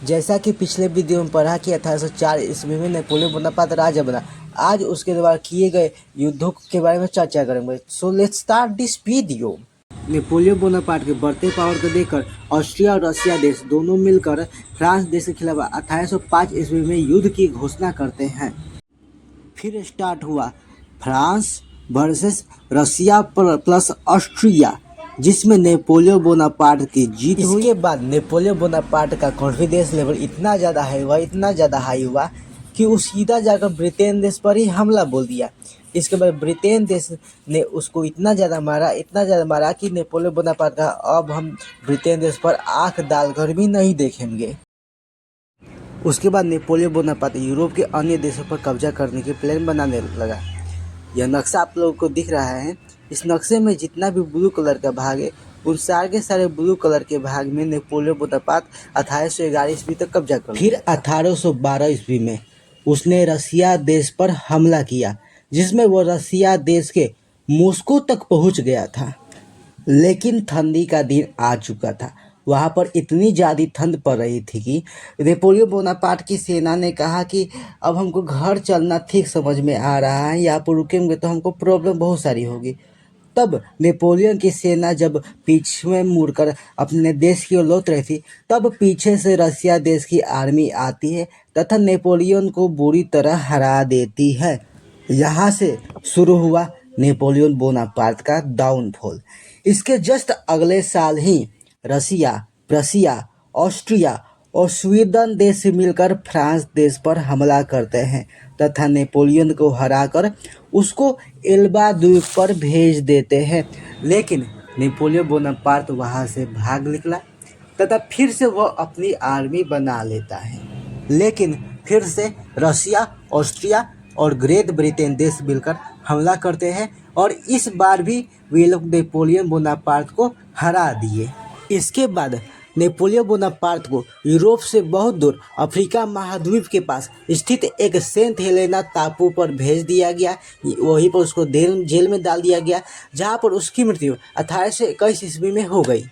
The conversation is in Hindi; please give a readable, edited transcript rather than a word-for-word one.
जैसा कि पिछले वीडियो में पढ़ा कि 1804 ईस्वी में नेपोलियन बोनापार्ट राजा बना। आज उसके द्वारा किए गए युद्धों के बारे में चर्चा करेंगे। So let's start this video. Napoleon Bonaparte के बढ़ते पावर को देखकर ऑस्ट्रिया और रशिया देश दोनों मिलकर फ्रांस देश के खिलाफ 1805 ईस्वी में युद्ध की घोषणा करते हैं। फिर स्टार्ट हुआ France versus Russia plus Austria, जिसमें नेपोलियन बोनापार्ट की जीत हुई। इसके बाद नेपोलियन बोनापार्ट का कॉन्फिडेंस लेवल इतना ज़्यादा हाई हुआ कि वो सीधा जाकर ब्रिटेन देश पर ही हमला बोल दिया। इसके बाद ब्रिटेन देश ने उसको इतना ज़्यादा मारा कि नेपोलियन बोनापार्ट का अब हम ब्रिटेन देश पर आंख डालकर भी नहीं देखेंगे। उसके बाद नेपोलियन बोनापार्ट यूरोप के अन्य देशों पर कब्जा करने के प्लान बनाने लगा। यह नक्शा आप लोगों को दिख रहा है। इस नक्शे में जितना भी ब्लू कलर का भाग है, उन सारे ब्लू कलर के भाग में नेपोलियन बोनापार्ट 1811 ईस्वी तक कब्जा कर। फिर 1812 ईस्वी में उसने रसिया देश पर हमला किया, जिसमें वो रसिया देश के मॉस्को तक पहुंच गया था। लेकिन ठंडी का दिन आ चुका था। वहाँ पर इतनी ज़्यादा ठंड पड़ रही थी कि नेपोलियन बोनापार्ट की सेना ने कहा कि अब हमको घर चलना ठीक समझ में आ रहा है, यहाँ पर रुकेंगे तो हमको प्रॉब्लम बहुत सारी होगी। तब नेपोलियन की सेना जब पीछे में मुड़कर अपने देश की ओर लौट रही थी, तब पीछे से रसिया देश की आर्मी आती है तथा नेपोलियन को बुरी तरह हरा देती है। यहाँ से शुरू हुआ नेपोलियन बोनापार्ट का डाउनफॉल। इसके जस्ट अगले साल ही रसिया, प्रशिया, ऑस्ट्रिया और स्वीडन देश मिलकर फ्रांस देश पर हमला करते हैं तथा नेपोलियन को हराकर उसको एल्बा द्वीप पर भेज देते हैं। लेकिन नेपोलियन बोनापार्ट वहां से भाग निकला तथा फिर से वह अपनी आर्मी बना लेता है। लेकिन फिर से रसिया, ऑस्ट्रिया और ग्रेट ब्रिटेन देश मिलकर हमला करते हैं और इस बार भी वे लोग नेपोलियन बोनापार्ट को हरा दिए। इसके बाद नेपोलियन बोनापार्ट को यूरोप से बहुत दूर अफ्रीका महाद्वीप के पास स्थित एक सेंट हेलेना टापू पर भेज दिया गया। वहीं पर उसको जेल में डाल दिया गया, जहां पर उसकी मृत्यु 1821 ईस्वी में हो गई।